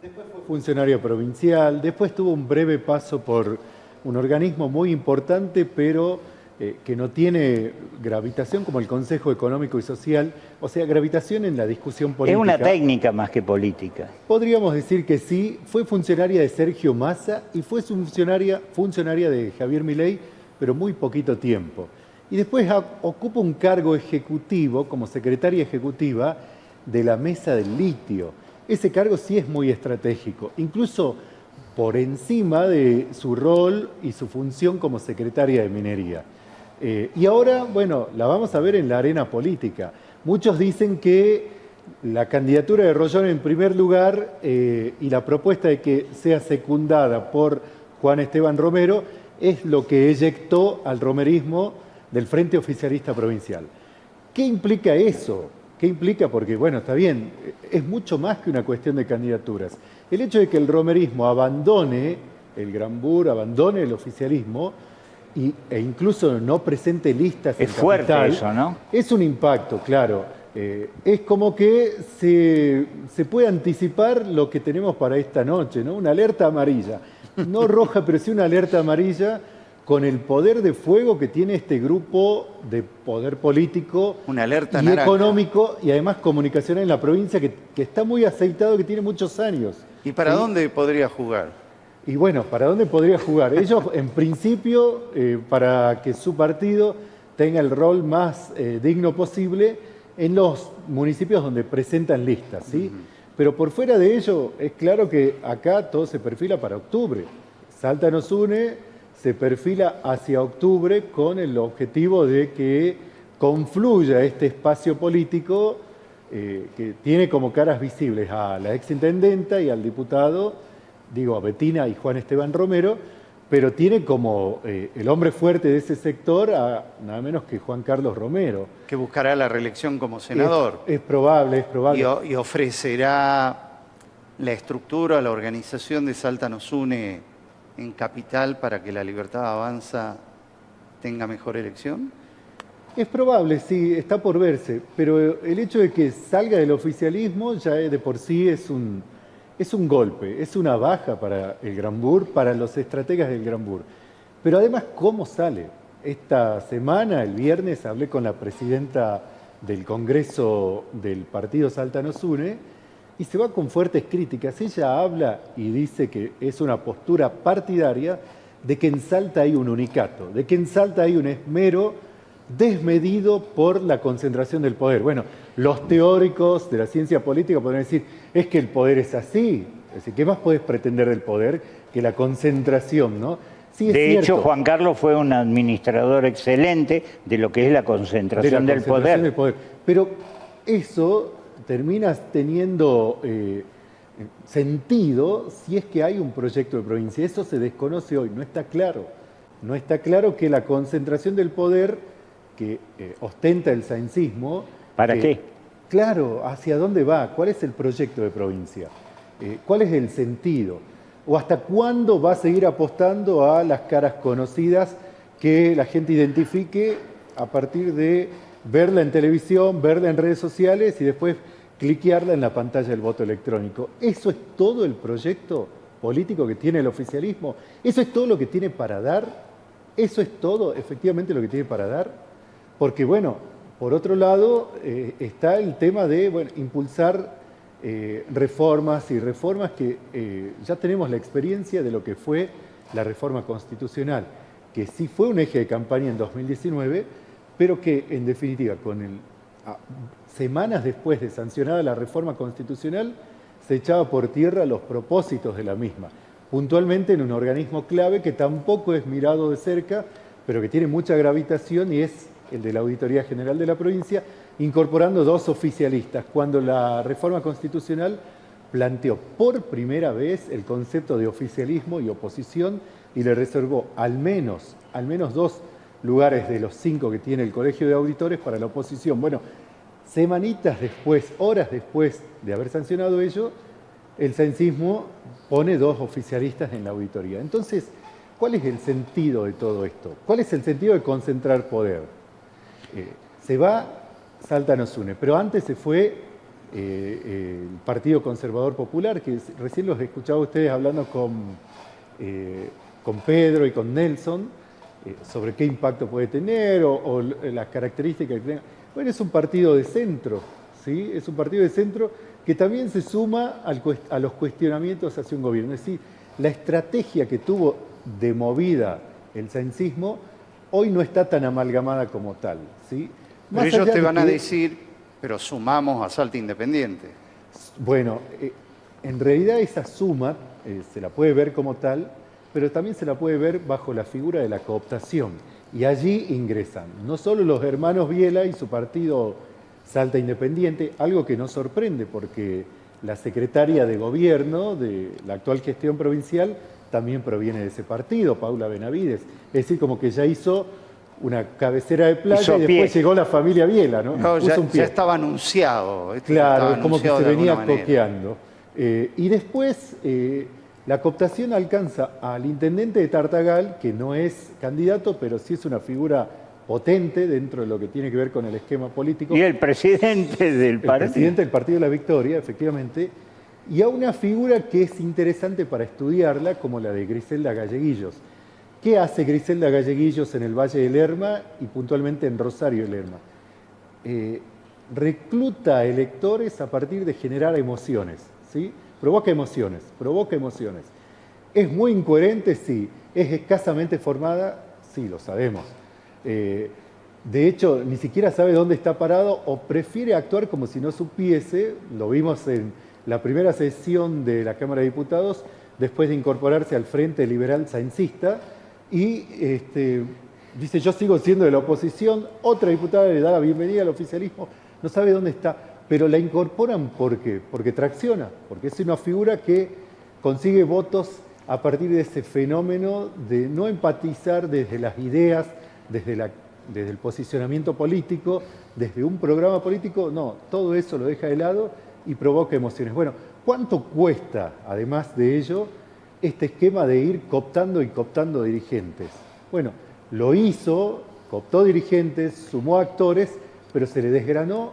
Después fue funcionario provincial, después tuvo un breve paso por un organismo muy importante, pero que no tiene gravitación como el Consejo Económico y Social, o sea, gravitación en la discusión Es política. una técnica más que política. Podríamos decir que sí, fue funcionaria de Sergio Massa y fue funcionaria de Javier Milei, pero muy poquito tiempo. Y después ocupa un cargo ejecutivo como secretaria ejecutiva de la Mesa del Litio. Ese cargo sí es muy estratégico, incluso por encima de su rol y su función como secretaria de Minería. Y ahora, bueno, la vamos a ver en la arena política. Muchos dicen que la candidatura de Rollón en primer lugar y la propuesta de que sea secundada por Juan Esteban Romero es lo que eyectó al romerismo del Frente Oficialista Provincial. ¿Qué implica eso? ¿Qué implica? Porque, bueno, está bien, es mucho más que una cuestión de candidaturas. El hecho de que el romerismo abandone el Granbur, abandone el oficialismo e incluso no presente listas en Es fuerte capital, eso, ¿no? es un impacto, claro. Es como que se puede anticipar lo que tenemos para esta noche, ¿no? Una alerta amarilla. No roja, pero sí una alerta amarilla con el poder de fuego que tiene este grupo de poder político una alerta y naranja. económico y además comunicacional en la provincia que está muy aceitado, que tiene muchos años. ¿Y para dónde podría jugar? Y bueno, ¿para dónde podría jugar? Ellos, en principio, para que su partido tenga el rol más digno posible en los municipios donde presentan listas, ¿sí? Pero por fuera de ello, es claro que acá todo se perfila para octubre. Salta nos une, se perfila hacia octubre con el objetivo de que confluya este espacio político que tiene como caras visibles a la exintendenta y al diputado, digo, a Betina y Juan Esteban Romero, pero tiene como el hombre fuerte de ese sector a nada menos que Juan Carlos Romero. Que buscará la reelección como senador. Es probable, es probable. Y ofrecerá la estructura, la organización de Salta nos une en capital para que la Libertad Avanza tenga mejor elección. Es probable, sí, está por verse, pero el hecho de que salga del oficialismo ya de por sí es un golpe, es una baja para el Granbur, para los estrategas del Granbur. Pero además, ¿cómo sale? Esta semana, el viernes, hablé con la presidenta del Congreso del Partido Salta nos une y se va con fuertes críticas. Ella habla y dice que es una postura partidaria de que en Salta hay un unicato, de que en Salta hay un esmero desmedido por la concentración del poder. Bueno, los teóricos de la ciencia política podrían decir, es que el poder es así. Es decir, ¿qué más podés pretender del poder que la concentración, no? Sí, de hecho, Juan Carlos fue un administrador excelente de lo que es la concentración del poder. Pero eso termina teniendo sentido si es que hay un proyecto de provincia. Eso se desconoce hoy, no está claro. No está claro que la concentración del poder que ostenta el saincismo... ¿Para qué? Claro, ¿hacia dónde va? ¿Cuál es el proyecto de provincia? ¿Cuál es el sentido? ¿O hasta cuándo va a seguir apostando a las caras conocidas que la gente identifique a partir de verla en televisión, verla en redes sociales y después cliquearla en la pantalla del voto electrónico? ¿Eso es todo el proyecto político que tiene el oficialismo? ¿Eso es todo lo que tiene para dar? ¿Eso es todo efectivamente lo que tiene para dar? Porque, bueno, por otro lado está el tema de impulsar reformas y reformas que ya tenemos la experiencia de lo que fue la reforma constitucional, que sí fue un eje de campaña en 2019, pero que en definitiva, semanas después de sancionada la reforma constitucional, se echaba por tierra los propósitos de la misma, puntualmente en un organismo clave que tampoco es mirado de cerca, pero que tiene mucha gravitación y es el de la Auditoría General de la provincia, incorporando 2 oficialistas, cuando la reforma constitucional planteó por primera vez el concepto de oficialismo y oposición y le reservó al menos 2 lugares de los 5 que tiene el Colegio de Auditores para la oposición. Bueno, semanitas después, horas después de haber sancionado ello, el saincismo pone 2 oficialistas en la auditoría. Entonces, ¿cuál es el sentido de todo esto? ¿Cuál es el sentido de concentrar poder? Se va, Salta nos une, pero antes se fue el Partido Conservador Popular, que recién los escuchaba a ustedes hablando con Pedro y con Nelson, sobre qué impacto puede tener o las características que tenga. Bueno, es un partido de centro, ¿sí? Es un partido de centro que también se suma a los cuestionamientos hacia un gobierno. Es decir, la estrategia que tuvo de movida el saincismo hoy no está tan amalgamada como tal, ¿sí? Pero ellos te van a decir, pero sumamos a Salta Independiente. Bueno, en realidad esa suma se la puede ver como tal, pero también se la puede ver bajo la figura de la cooptación. Y allí ingresan no solo los hermanos Biela y su partido Salta Independiente, algo que nos sorprende porque la secretaria de gobierno de la actual gestión provincial también proviene de ese partido, Paula Benavides. Es decir, como que ya hizo una cabecera de playa y después llegó la familia Biela, ¿no? No, ya estaba anunciado. Claro, es como que se venía coqueando. Y después la cooptación alcanza al intendente de Tartagal, que no es candidato, pero sí es una figura potente dentro de lo que tiene que ver con el esquema político. Y el presidente del partido. El presidente del Partido de la Victoria, efectivamente. Y a una figura que es interesante para estudiarla, como la de Griselda Galleguillos. ¿Qué hace Griselda Galleguillos en el Valle del Lerma y puntualmente en Rosario del Lerma? Recluta electores a partir de generar emociones, ¿sí? Provoca emociones. ¿Es muy incoherente? Sí. ¿Es escasamente formada? Sí, lo sabemos. De hecho, ni siquiera sabe dónde está parado o prefiere actuar como si no supiese. Lo vimos en la primera sesión de la Cámara de Diputados, después de incorporarse al Frente Liberal Saincista, y dice, yo sigo siendo de la oposición. Otra diputada le da la bienvenida al oficialismo, no sabe dónde está, pero la incorporan ¿por qué? Porque tracciona, porque es una figura que consigue votos a partir de ese fenómeno de no empatizar desde las ideas, desde el posicionamiento político, desde un programa político. No, todo eso lo deja de lado y provoca emociones. Bueno, ¿cuánto cuesta, además de ello, este esquema de ir cooptando y cooptando dirigentes? Bueno, lo hizo, cooptó dirigentes, sumó actores, pero se le desgranó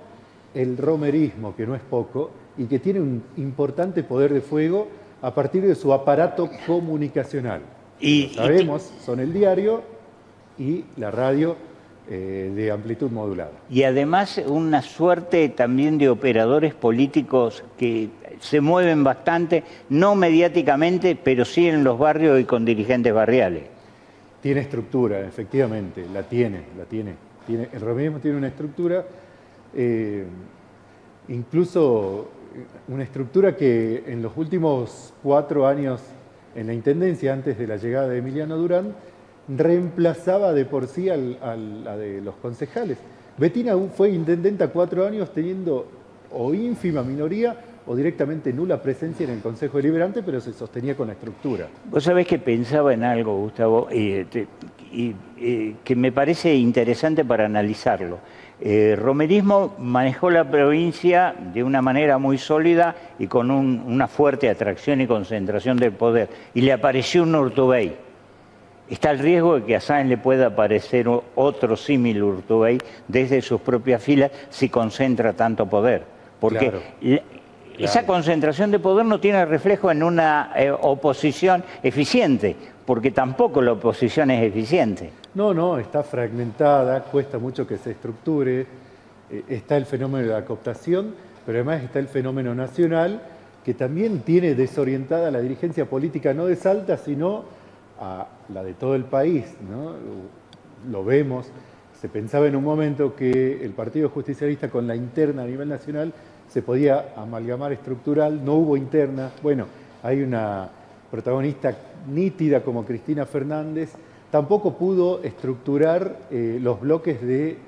el romerismo, que no es poco, y que tiene un importante poder de fuego a partir de su aparato comunicacional. Sabemos, son el diario y la radio de amplitud modulada. Y además una suerte también de operadores políticos que se mueven bastante, no mediáticamente, pero sí en los barrios y con dirigentes barriales. Tiene estructura, efectivamente, la tiene. El romerismo tiene una estructura, incluso una estructura que en los últimos 4 años en la Intendencia, antes de la llegada de Emiliano Durán, reemplazaba de por sí a la de los concejales. Betina fue intendenta 4 años teniendo o ínfima minoría o directamente nula presencia en el Consejo Deliberante, pero se sostenía con la estructura. Vos sabés que pensaba en algo, Gustavo, que me parece interesante para analizarlo. Romerismo manejó la provincia de una manera muy sólida y con una fuerte atracción y concentración del poder. Y le apareció un Urtubey. Está el riesgo de que a Sáenz le pueda aparecer otro símil Urtubey desde sus propias filas si concentra tanto poder. Porque esa concentración de poder no tiene reflejo en una oposición eficiente, porque tampoco la oposición es eficiente. No, está fragmentada, cuesta mucho que se estructure, está el fenómeno de la cooptación, pero además está el fenómeno nacional, que también tiene desorientada la dirigencia política no de Salta, sino a la de todo el país, ¿no? Lo vemos, se pensaba en un momento que el Partido Justicialista con la interna a nivel nacional se podía amalgamar estructural, no hubo interna. Bueno, hay una protagonista nítida como Cristina Fernández, tampoco pudo estructurar los bloques del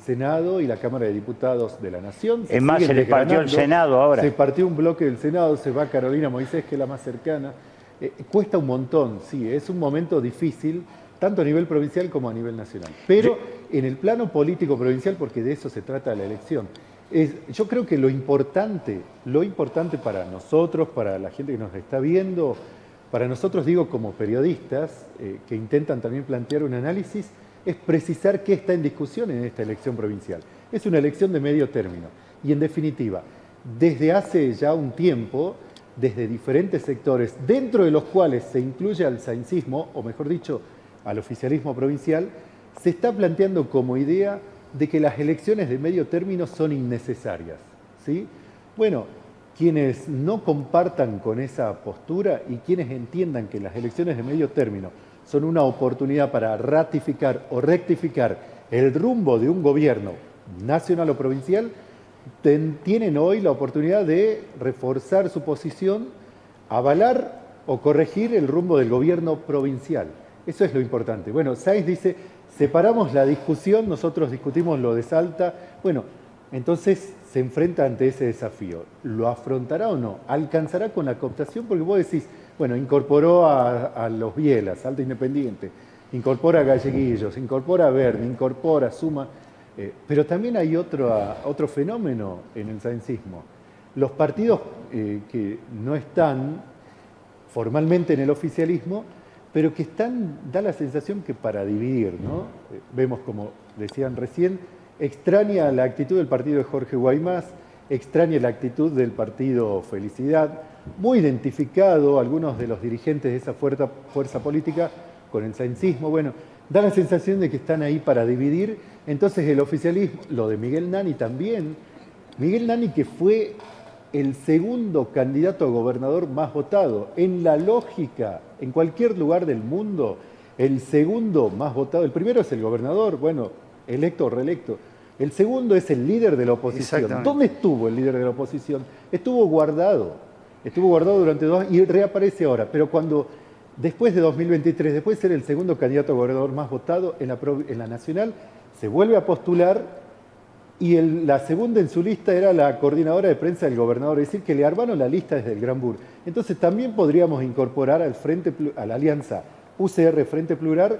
Senado y la Cámara de Diputados de la Nación. Es más, se le partió el Senado ahora. Se partió un bloque del Senado, se va Carolina Moisés, que es la más cercana. Cuesta un montón, sí, es un momento difícil, tanto a nivel provincial como a nivel nacional. Pero en el plano político provincial, porque de eso se trata la elección, yo creo que lo importante para nosotros, para la gente que nos está viendo, para nosotros, digo, como periodistas que intentan también plantear un análisis, es precisar qué está en discusión en esta elección provincial. Es una elección de medio término y, en definitiva, desde hace ya un tiempo, desde diferentes sectores, dentro de los cuales se incluye al saincismo, o mejor dicho, al oficialismo provincial, se está planteando como idea de que las elecciones de medio término son innecesarias, ¿sí? Bueno, quienes no compartan con esa postura y quienes entiendan que las elecciones de medio término son una oportunidad para ratificar o rectificar el rumbo de un gobierno nacional o provincial, tienen hoy la oportunidad de reforzar su posición, avalar o corregir el rumbo del gobierno provincial. Eso es lo importante. Bueno, Sáenz dice, separamos la discusión, nosotros discutimos lo de Salta. Bueno, entonces se enfrenta ante ese desafío. ¿Lo afrontará o no? ¿Alcanzará con la cooptación? Porque vos decís, bueno, incorporó a los Bielas, Salta Independiente, incorpora a Galleguillos, incorpora a Verde, incorpora, suma... pero también hay otro fenómeno en el saincismo. Los partidos que no están formalmente en el oficialismo, pero que están, da la sensación que para dividir, ¿no? Vemos, como decían recién, extraña la actitud del partido de Jorge Guaymás, extraña la actitud del partido Felicidad, muy identificado algunos de los dirigentes de esa fuerza política con el saincismo. Bueno, da la sensación de que están ahí para dividir. Entonces el oficialismo, lo de Miguel Nani también, Miguel Nani, que fue el segundo candidato a gobernador más votado, en la lógica, en cualquier lugar del mundo, el segundo más votado, el primero es el gobernador, bueno, electo o reelecto, el segundo es el líder de la oposición. ¿Dónde estuvo el líder de la oposición? Estuvo guardado durante 2 años y reaparece ahora, pero cuando... Después de 2023, después de ser el segundo candidato a gobernador más votado en la nacional, se vuelve a postular y la segunda en su lista era la coordinadora de prensa del gobernador, es decir, que le armaron la lista desde el Gran Bur. Entonces también podríamos incorporar a la alianza UCR Frente Plural,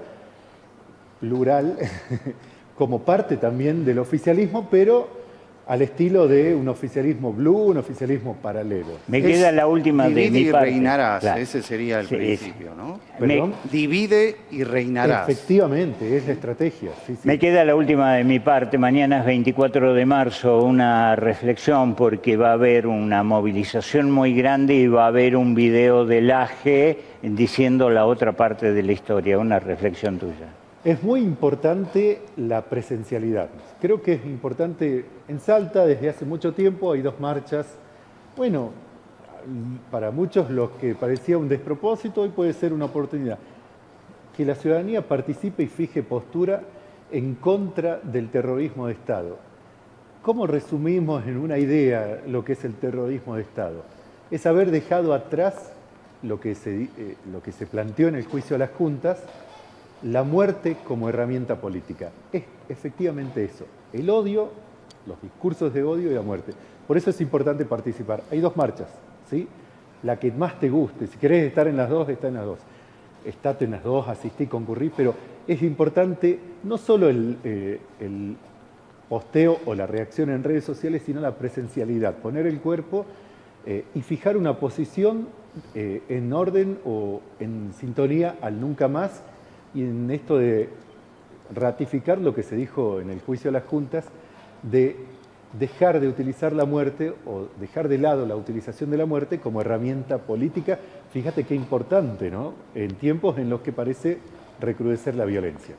como parte también del oficialismo, pero al estilo de un oficialismo blue, un oficialismo paralelo. Me queda la última de mi parte. Divide y reinarás, claro. Ese sería el principio, ¿no? ¿Perdón? Divide y reinarás. Efectivamente, es la estrategia. Sí, sí. Me queda la última de mi parte. Mañana es 24 de marzo, una reflexión porque va a haber una movilización muy grande y va a haber un video del AGE diciendo la otra parte de la historia, una reflexión tuya. Es muy importante la presencialidad. Creo que es importante en Salta desde hace mucho tiempo, hay 2 marchas. Bueno, para muchos los que parecía un despropósito, hoy puede ser una oportunidad. Que la ciudadanía participe y fije postura en contra del terrorismo de Estado. ¿Cómo resumimos en una idea lo que es el terrorismo de Estado? Es haber dejado atrás lo que se planteó en el juicio a las juntas, la muerte como herramienta política. Es efectivamente eso, el odio, los discursos de odio y la muerte. Por eso es importante participar. Hay 2 marchas, ¿sí? La que más te guste, si querés estar en las 2, está en las 2. Estate en las 2, asistí, concurrí, pero es importante no solo el posteo o la reacción en redes sociales, sino la presencialidad, poner el cuerpo y fijar una posición en orden o en sintonía al nunca más, y en esto de ratificar lo que se dijo en el juicio a las juntas, de dejar de utilizar la muerte o dejar de lado la utilización de la muerte como herramienta política. Fíjate qué importante, ¿no? En tiempos en los que parece recrudecer la violencia.